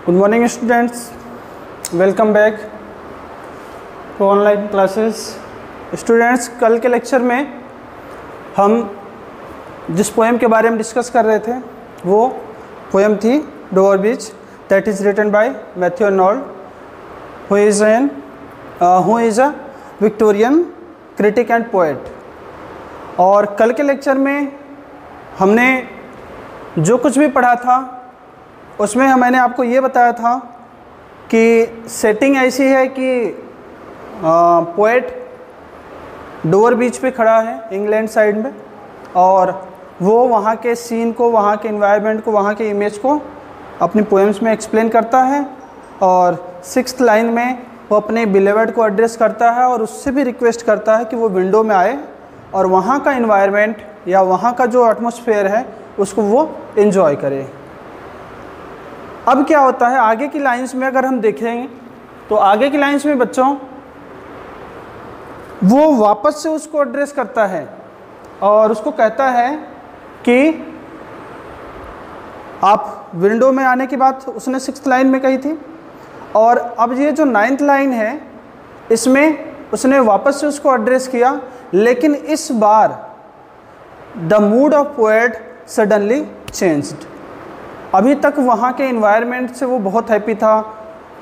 Good morning students, welcome back to online classes. Students, कल के lecture में हम जिस पोएम के बारे में डिस्कस कर रहे थे वो पोएम थी Dover Beach, that is written by Matthew Arnold, who is a Victorian critic and poet. और कल के लेक्चर में हमने जो कुछ भी पढ़ा था उसमें मैंने आपको ये बताया था कि सेटिंग ऐसी है कि पोएट डोवर बीच पे खड़ा है इंग्लैंड साइड में, और वो वहाँ के सीन को, वहाँ के एनवायरनमेंट को, वहाँ के इमेज को अपनी पोएम्स में एक्सप्लेन करता है। और 6th लाइन में वो अपने बिलीवर्ड को एड्रेस करता है और उससे भी रिक्वेस्ट करता है कि वो विंडो में आए और वहाँ का एनवायरनमेंट या वहाँ का जो एटमॉस्फेयर है उसको वो एंजॉय करे। अब क्या होता है आगे की लाइंस में, अगर हम देखेंगे तो आगे की लाइंस में बच्चों वो वापस से उसको एड्रेस करता है और उसको कहता है कि आप विंडो में आने की बात उसने 6th लाइन में कही थी, और अब ये जो 9th लाइन है इसमें उसने वापस से उसको एड्रेस किया, लेकिन इस बार the mood of poet suddenly changed. अभी तक वहाँ के एनवायरनमेंट से वो बहुत हैप्पी था,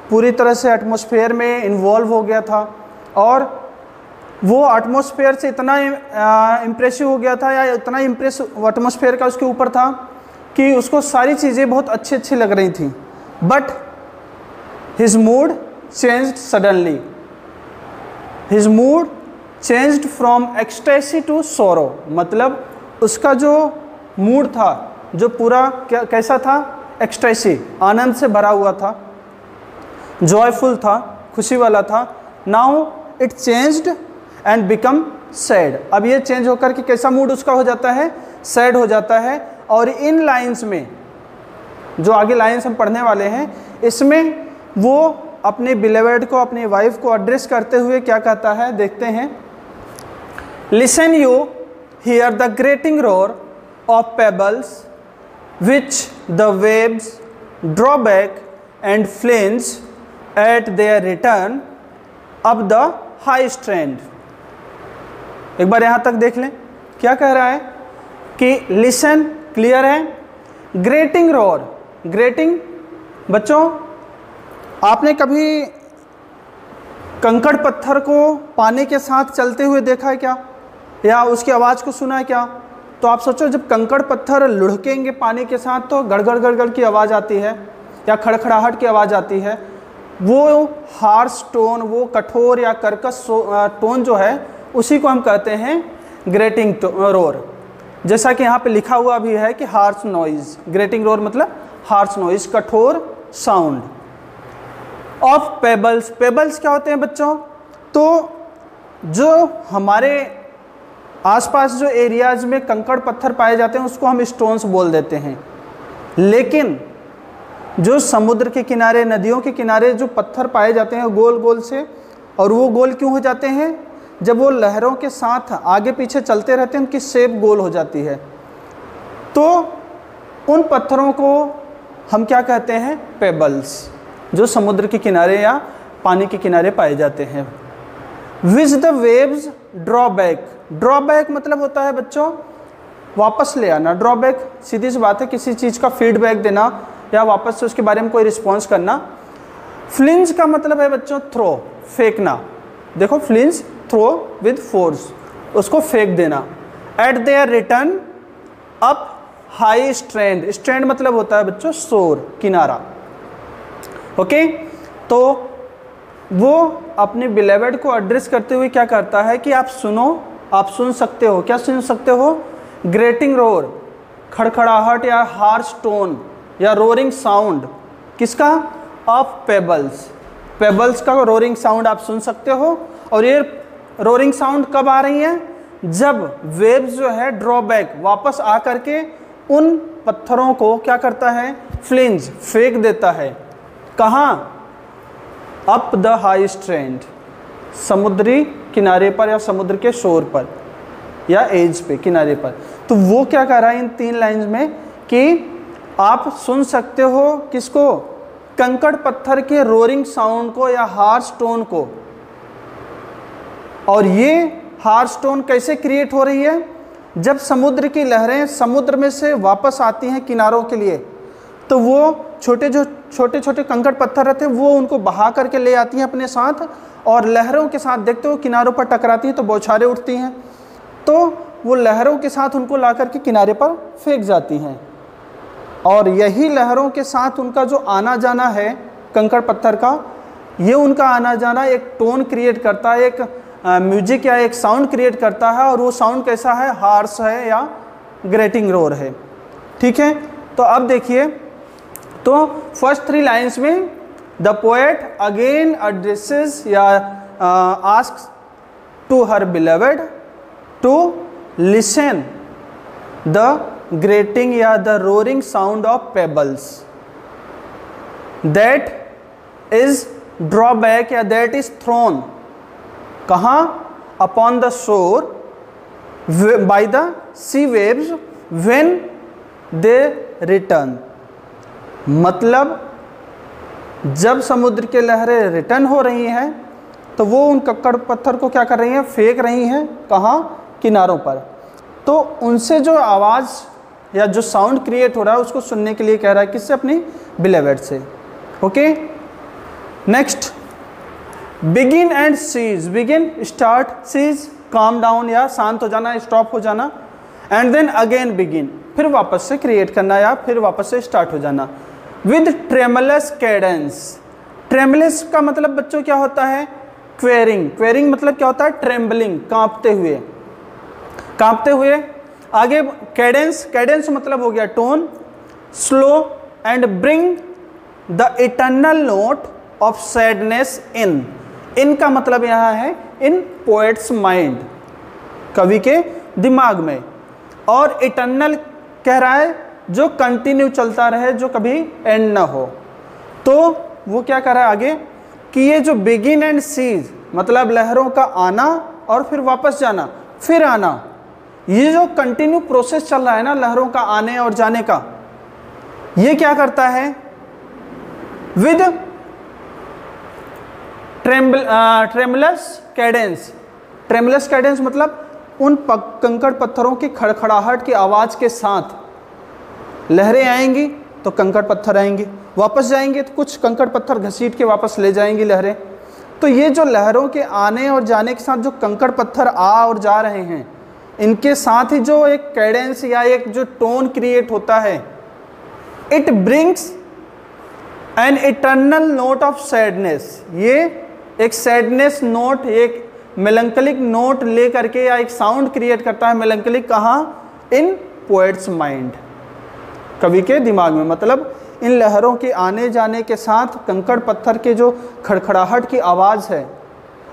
पूरी तरह से एटमॉस्फेयर में इन्वॉल्व हो गया था, और वो एटमॉस्फेयर से इतना इम्प्रेसिव हो गया था या इतना इम्प्रेस एटमॉस्फेयर का उसके ऊपर था कि उसको सारी चीज़ें बहुत अच्छी अच्छी लग रही थी। But his mood changed suddenly, his mood changed from ecstasy to sorrow. मतलब उसका जो मूड था, जो पूरा कैसा था, एक्सटेसी, आनंद से भरा हुआ था, जॉयफुल था, खुशी वाला था। Now it changed and become sad. अब ये चेंज होकर के कैसा मूड उसका हो जाता है, सैड हो जाता है। और इन लाइंस में, जो आगे लाइंस हम पढ़ने वाले हैं, इसमें वो अपने बिलीवर्ड को, अपनी वाइफ को एड्रेस करते हुए क्या कहता है, देखते हैं। Listen you hear the grating roar of pebbles which the waves draw back and flinch at their return up the high strand। एक बार यहाँ तक देख लें क्या कह रहा है कि लिसन क्लियर है, ग्रेटिंग रोर। ग्रेटिंग बच्चों, आपने कभी कंकड़ पत्थर को पानी के साथ चलते हुए देखा है क्या, या उसकी आवाज़ को सुना है क्या? तो आप सोचो, जब कंकड़ पत्थर लुढ़केंगे पानी के साथ तो गड़गड़ गड़गड़ की आवाज़ आती है या खड़खड़ाहट की आवाज़ आती है। वो हार्श टोन, वो कठोर या कर्कश टोन जो है, उसी को हम कहते हैं ग्रेटिंग रोर। जैसा कि यहाँ पे लिखा हुआ भी है कि हार्श नॉइज़, ग्रेटिंग रोर मतलब हार्श नॉइज़, कठोर साउंड ऑफ पेबल्स। पेबल्स क्या होते हैं बच्चों? तो जो हमारे आसपास जो एरियाज में कंकड़ पत्थर पाए जाते हैं उसको हम स्टोन्स बोल देते हैं, लेकिन जो समुद्र के किनारे, नदियों के किनारे जो पत्थर पाए जाते हैं गोल गोल से, और वो गोल क्यों हो जाते हैं? जब वो लहरों के साथ आगे पीछे चलते रहते हैं उनकी शेप गोल हो जाती है। तो उन पत्थरों को हम क्या कहते हैं? पेबल्स, जो समुद्र के किनारे या पानी के किनारे पाए जाते हैं। Which the waves draw back. Drawback मतलब होता है बच्चों वापस ले आना। ड्रॉबैक सीधी सी बात है, किसी चीज़ का फीडबैक देना या वापस से उसके बारे में कोई रिस्पॉन्स करना। फ्लिंच का मतलब है बच्चों थ्रो, फेंकना। देखो, फ्लिंच थ्रो विद फोर्स, उसको फेंक देना। Eight there return up high strand. Strand मतलब होता है बच्चों शोर, किनारा। ओके, तो वो अपने बिलीवर्ड को एड्रेस करते हुए क्या करता है कि आप सुनो, आप सुन सकते हो। क्या सुन सकते हो? ग्रेटिंग रोर, खड़खड़ाहट या हार्श टोन या रोरिंग साउंड। किसका? Of pebbles. पेबल्स का रोरिंग साउंड आप सुन सकते हो। और ये रोरिंग साउंड कब आ रही है? जब वेव्स जो है ड्रॉबैक वापस आ करके उन पत्थरों को क्या करता है? फ्लिंज, फेंक देता है। कहाँ? अप द हाई स्ट्रैंड, समुद्री किनारे पर या समुद्र के शोर पर या एज पे, किनारे पर। तो वो क्या कह रहा है इन 3 लाइन्स में कि आप सुन सकते हो किसको? कंकड़ पत्थर के रोरिंग साउंड को या हार्श टोन को। और ये हार्श टोन कैसे क्रिएट हो रही है? जब समुद्र की लहरें समुद्र में से वापस आती हैं किनारों के लिए, तो वो छोटे छोटे कंकड़ पत्थर रहते हैं वो उनको बहा करके ले आती हैं अपने साथ, और लहरों के साथ देखते हो किनारों पर टकराती हैं तो बौछारें उठती हैं, तो वो लहरों के साथ उनको ला करके किनारे पर फेंक जाती हैं। और यही लहरों के साथ उनका जो आना जाना है कंकड़ पत्थर का, ये उनका आना जाना एक टोन क्रिएट करता है, एक म्यूजिक या एक साउंड क्रिएट करता है। और वो साउंड कैसा है? हार्श है या ग्रेटिंग रोर है। ठीक है, तो अब देखिए, तो फर्स्ट 3 लाइन्स में द पोएट अगेन एड्रेसेस या asks to her beloved to listen the grating या the roaring sound of pebbles that is drawback या दैट इज थ्रोन कहाँ? Upon the shore by the sea waves when they return. मतलब जब समुद्र के लहरें return हो रही हैं तो वो उन कंकड़ पत्थर को क्या कर रही हैं? फेंक रही हैं। कहाँ? किनारों पर। तो उनसे जो आवाज़ या जो साउंड क्रिएट हो रहा है उसको सुनने के लिए कह रहा है, किससे? अपनी बिलेवेड से। Okay, next, begin and cease. Begin start, cease calm down या शांत हो जाना, स्टॉप हो जाना, एंड देन अगेन बिगिन, फिर वापस से क्रिएट करना या फिर वापस से स्टार्ट हो जाना। With tremulous cadence. ट्रेमलस का मतलब बच्चों क्या होता है? क्वेरिंग। क्वेरिंग मतलब क्या होता है? ट्रेम्बलिंग, कांपते हुए, कांपते हुए। आगे कैडेंस, कैडेंस मतलब हो गया tone. Slow and bring the eternal note of sadness in. इनका मतलब यहाँ है इन पोएट्स माइंड, कवि के दिमाग में। और इटर्नल कह रहा है जो कंटिन्यू चलता रहे, जो कभी एंड ना हो। तो वो क्या कर रहा है आगे कि ये जो बिगिन एंड सीज मतलब लहरों का आना और फिर वापस जाना, फिर आना, ये जो कंटिन्यू प्रोसेस चल रहा है ना लहरों का आने और जाने का, ये क्या करता है? With tremulous cadence. Tremulous cadence मतलब उन कंकड़ पत्थरों की खड़खड़ाहट की आवाज़ के साथ लहरें आएंगी तो कंकड़ पत्थर आएंगे, वापस जाएंगे तो कुछ कंकड़ पत्थर घसीट के वापस ले जाएंगी लहरें। तो ये जो लहरों के आने और जाने के साथ जो कंकड़ पत्थर आ और जा रहे हैं, इनके साथ ही जो एक कैडेंस या एक जो टोन क्रिएट होता है, it brings an eternal note of sadness. ये एक सैडनेस नोट, एक मेलंकलिक नोट ले करके या एक साउंड क्रिएट करता है मेलंकलिक। कहाँ? इन पोएट्स माइंड, कवि के दिमाग में। मतलब इन लहरों के आने जाने के साथ कंकड़ पत्थर के जो खड़खड़ाहट की आवाज़ है,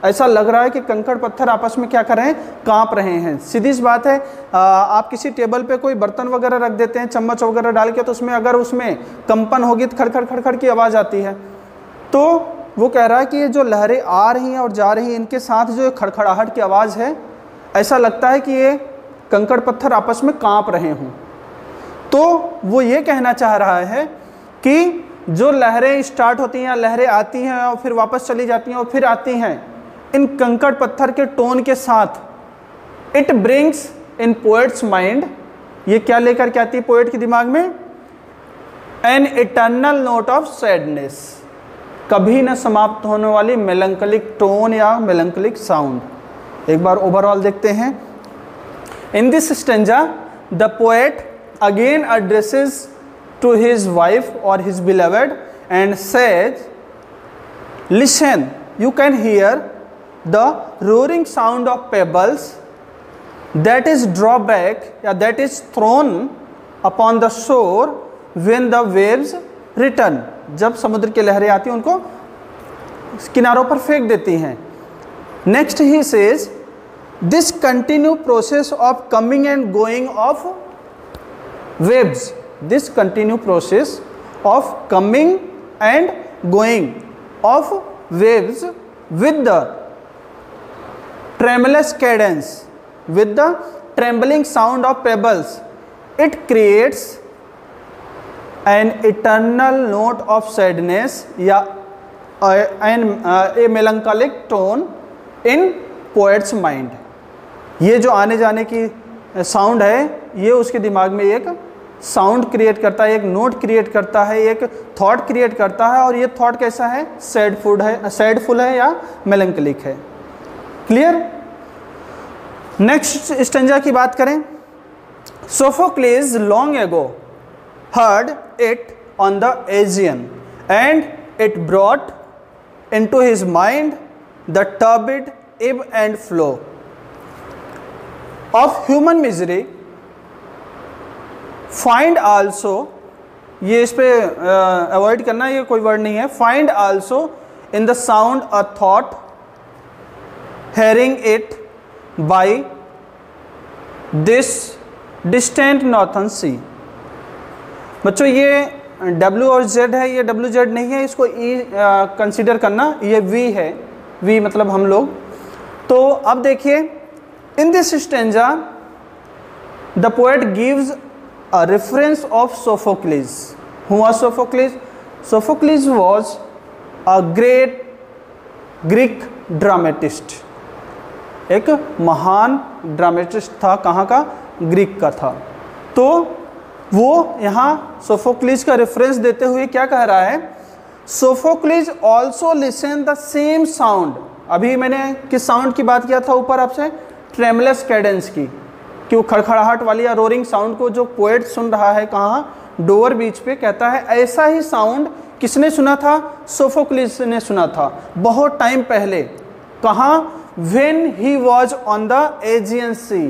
ऐसा लग रहा है कि कंकड़ पत्थर आपस में क्या कर रहे हैं? कांप रहे हैं। सीधी सी बात है, आप किसी टेबल पे कोई बर्तन वगैरह रख देते हैं चम्मच वगैरह डाल के, तो उसमें अगर उसमें कंपन होगी तो खड़खड़ खड़खड़ की आवाज़ आती है। तो वो कह रहा है कि ये जो लहरें आ रही हैं और जा रही हैं, इनके साथ जो खड़खड़ाहट की आवाज़ है, ऐसा लगता है कि ये कंकड़ पत्थर आपस में कांप रहे हों। तो वो ये कहना चाह रहा है कि जो लहरें स्टार्ट होती हैं, लहरें आती हैं और फिर वापस चली जाती हैं और फिर आती हैं, इन कंकड़ पत्थर के टोन के साथ, it brings in poet's mind, ये क्या लेकर के आती है पोएट के दिमाग में? An eternal note of sadness, कभी न समाप्त होने वाली मेलंकलिक टोन या मेलंकलिक साउंड। एक बार ओवरऑल देखते हैं। In this stanza the poet again addresses to his wife और his beloved and says, listen, you can hear the roaring sound of pebbles that is drawback या that is thrown upon the shore when the waves return। जब समुद्र की लहरें आती हैं उनको किनारों पर फेंक देती हैं। Next he says, this continue process of coming and going of waves, this continue process of coming and going of waves with the tremulous cadence, with the trembling sound of pebbles, it creates an eternal note of sadness या ए मेलंकॉलिक tone in poet's mind. ये जो आने जाने की sound है ये उसके दिमाग में एक साउंड क्रिएट करता है, एक नोट क्रिएट करता है, एक थॉट क्रिएट करता है, और ये थॉट कैसा है, सैडफुल है या मेलंकलिक है। क्लियर। नेक्स्ट स्टेंजा की बात करें। Sophocles long ago heard it on the Aegean and it brought into his mind the turbid ebb and flow of human misery, find also, ये इस पे अवॉइड करना, ये कोई वर्ड नहीं है, find also in the sound a thought, hearing it by this distant northern sea। बच्चों ये W और Z है, ये WZ नहीं है, इसको E कंसिडर करना, ये V है, V मतलब हम लोग। तो अब देखिए, in this stanza the poet gives a reference of Sophocles. Who was Sophocles? Sophocles was a great Greek dramatist, एक महान ड्रामेटिस्ट था। कहाँ का? ग्रीक का था। तो वो यहाँ सोफोक्लिस का रेफरेंस देते हुए क्या कह रहा है? Sophocles also listen the same sound. अभी मैंने किस साउंड की बात किया था ऊपर आपसे? ट्रेमलेस कैडेंस की, कि वो खड़खड़ाहट वाली या रोरिंग साउंड को जो पोएट सुन रहा है कहाँ? डोवर बीच पे। कहता है ऐसा ही साउंड किसने सुना था? सोफोक्लिस ने सुना था बहुत टाइम पहले। कहाँ? When he was on the Aegean Sea.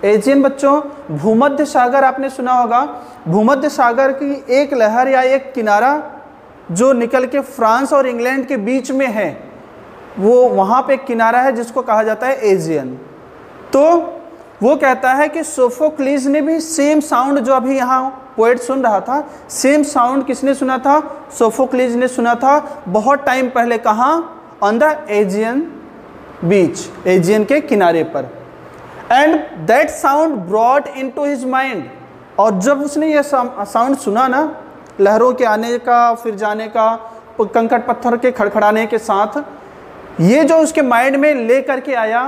Aegean बच्चों भूमध्य सागर आपने सुना होगा। भूमध्य सागर की एक लहर या एक किनारा जो निकल के फ्रांस और इंग्लैंड के बीच में है, वो वहाँ पे एक किनारा है जिसको कहा जाता है एजियन। तो वो कहता है कि सोफोक्लिस ने भी सेम साउंड जो अभी यहाँ पोएट सुन रहा था, सेम साउंड किसने सुना था? सोफोक्लिस ने सुना था बहुत टाइम पहले। कहाँ? On the Aegean beach, Aegean के किनारे पर। And that sound brought into his mind. और जब उसने ये साउंड सुना ना, लहरों के आने का, फिर जाने का, कंकड़ पत्थर के खड़खड़ाने के साथ, ये जो उसके माइंड में ले करके आया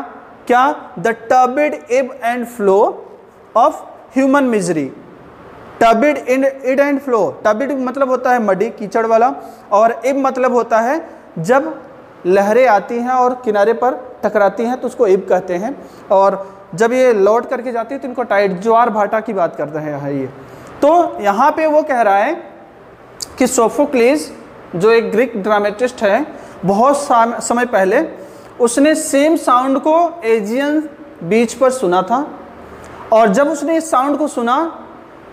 क्या? The turbid ebb and flow of human misery. Turbid ebb and flow, turbid मतलब होता है मडी, कीचड़ वाला, और इब मतलब होता है जब लहरें आती हैं और किनारे पर टकराती हैं तो उसको इब कहते हैं, और जब ये लौट करके जाती है तो इनको टाइड, ज्वार भाटा की बात करते हैं ये। तो यहाँ पे वो कह रहा है कि सोफोक्लिस जो एक ग्रीक ड्रामेटिस्ट है, बहुत समय पहले उसने सेम साउंड को एजियन बीच पर सुना था, और जब उसने इस साउंड को सुना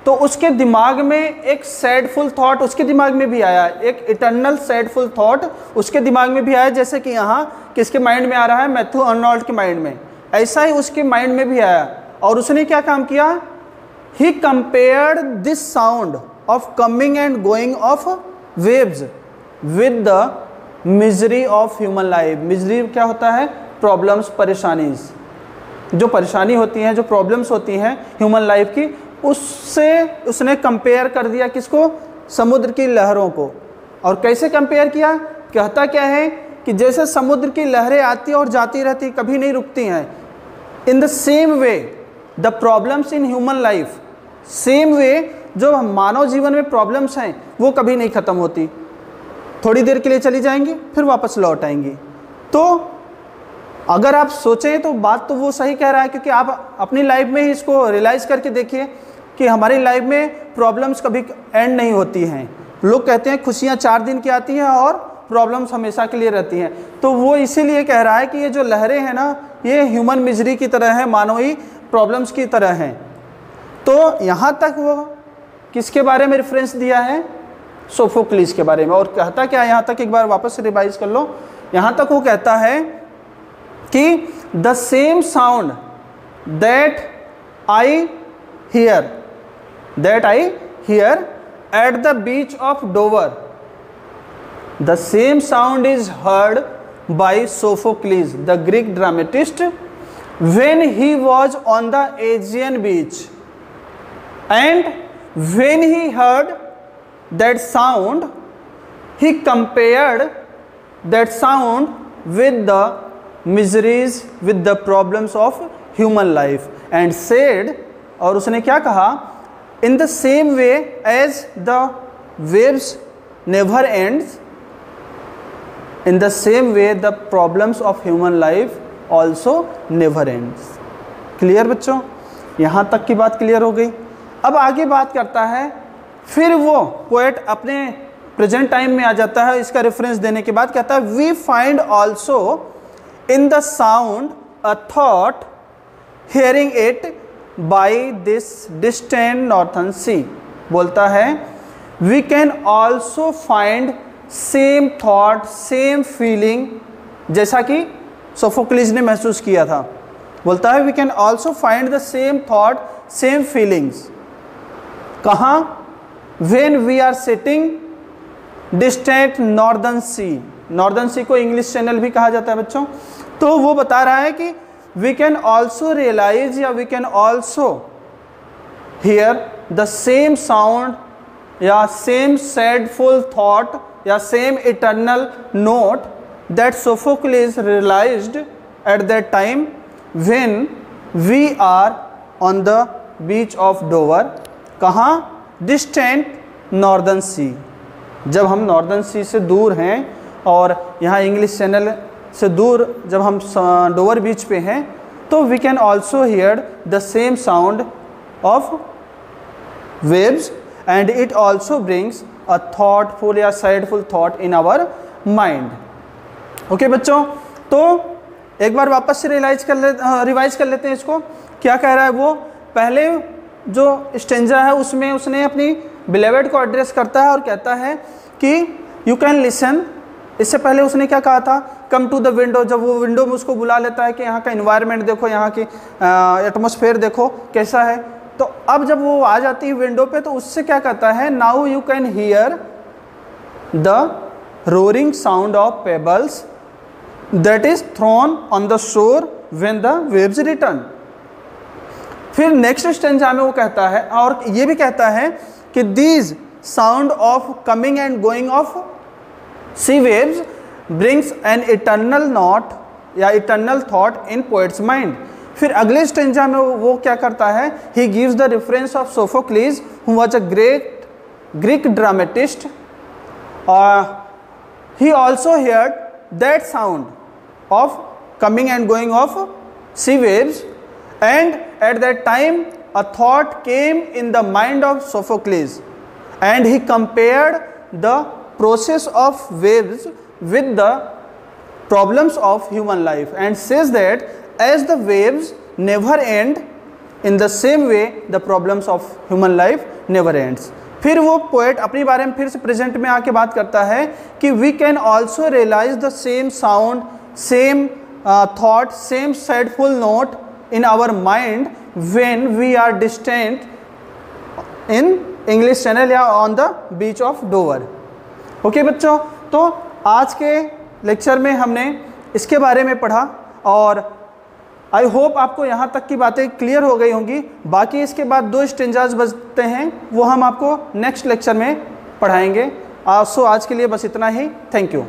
तो उसके दिमाग में एक सैडफुल थॉट उसके दिमाग में भी आया, एक इटर्नल सैडफुल थॉट उसके दिमाग में भी आया। जैसे कि यहाँ किसके माइंड में आ रहा है? मैथ्यू अर्नोल्ड के माइंड में, ऐसा ही उसके माइंड में भी आया। और उसने क्या काम किया? He compared this sound of coming and going of waves with the misery of human life. Misery क्या होता है? प्रॉब्लम्स, परेशानीज, जो परेशानी होती हैं, जो प्रॉब्लम्स होती हैं ह्यूमन लाइफ की, उससे उसने कंपेयर कर दिया। किसको? समुद्र की लहरों को। और कैसे कंपेयर किया? कहता क्या है कि जैसे समुद्र की लहरें आती और जाती रहती, कभी नहीं रुकती हैं, in the same way the problems in human life, same way जो मानव जीवन में प्रॉब्लम्स हैं वो कभी नहीं ख़त्म होती, थोड़ी देर के लिए चली जाएंगी फिर वापस लौट आएंगी। तो अगर आप सोचें तो बात तो वो सही कह रहा है, क्योंकि आप अपनी लाइफ में ही इसको रियलाइज़ करके देखिए कि हमारी लाइफ में प्रॉब्लम्स कभी एंड नहीं होती हैं। लोग कहते हैं खुशियाँ 4 दिन की आती हैं और प्रॉब्लम्स हमेशा के लिए रहती हैं। तो वो इसीलिए कह रहा है कि ये जो लहरें हैं ना, ये ह्यूमन मिजरी की तरह है, मानवीय प्रॉब्लम्स की तरह हैं। तो यहाँ तक वो किसके बारे में रेफरेंस दिया है? सोफोक्लिस के बारे में। और कहता क्या, यहाँ तक एक बार वापस से रिवाइज कर लो। यहाँ तक वो कहता है कि the same sound that I hear at the beach of Dover, the same sound is heard by Sophocles the Greek dramatist when he was on the Aegean beach, and when he heard that sound, he compared that sound with the miseries, with the problems of human life and said, और उसने क्या कहा, in the same way as the waves never ends, in the same way the problems of human life also never ends. Clear बच्चों, यहाँ तक की बात clear हो गई। अब आगे बात करता है, फिर वो पोएट अपने प्रेजेंट टाइम में आ जाता है। इसका रेफरेंस देने के बाद कहता है, we find also in the sound a thought hearing it by this distant northern sea. बोलता है, we can also find same thought, same feeling, जैसा कि सोफोक्लिस ने महसूस किया था। बोलता है, we can also find the same thought, same feelings. कहाँ? When we are sitting distant northern sea. Northern sea को इंग्लिश चैनल भी कहा जाता है बच्चों। तो वो बता रहा है कि वी कैन ऑल्सो रियलाइज या we can also hear the same sound या सेम सैडफुल थॉट या same eternal note that Sophocles realised at that time when we are on the beach of Dover. कहाँ? Distant northern sea. जब हम northern सी से दूर हैं और यहाँ इंग्लिश चैनल से दूर जब हम डोवर बीच पे हैं, तो we can also hear the same sound of waves and it also brings a thoughtful या sadful thought in our mind. Okay बच्चों, तो एक बार वापस से रिवाइज कर लेते हैं इसको। क्या कह रहा है वो? पहले जो स्टेंजा है उसमें उसने अपनी बिलेवेड को एड्रेस करता है और कहता है कि यू कैन लिसन। इससे पहले उसने क्या कहा था? Come to the window. जब वो विंडो में उसको बुला लेता है कि यहाँ का इन्वायरमेंट देखो, यहाँ की एटमॉस्फेयर देखो कैसा है। तो अब जब वो आ जाती है विंडो पे, तो उससे क्या कहता है, now you can hear the roaring sound of pebbles that is thrown on the shore when the waves return. फिर नेक्स्ट स्टेंजा में वो कहता है और ये भी कहता है कि these sound of coming and going of sea waves brings an eternal note या eternal thought in poet's mind. फिर अगले स्टेंजा में वो क्या करता है, he gives the reference of Sophocles who was a great Greek dramatist. He also heard that sound of coming and going of sea waves, and at that time a thought came in the mind of Sophocles and he compared the process of waves with the problems of human life and says that as the waves never end, in the same way the problems of human life never ends. फिर वो poet अपने बारे में फिर से present में आके बात करता है कि we can also realise the same sound, same thought, same sadful note in our mind when we are distant in English Channel या on the beach of Dover. Okay बच्चों, तो आज के लेक्चर में हमने इसके बारे में पढ़ा और आई होप आपको यहाँ तक की बातें क्लियर हो गई होंगी। बाकी इसके बाद 2 स्टेंजाज बचते हैं, वो हम आपको नेक्स्ट लेक्चर में पढ़ाएंगे। सो आज के लिए बस इतना ही। Thank you.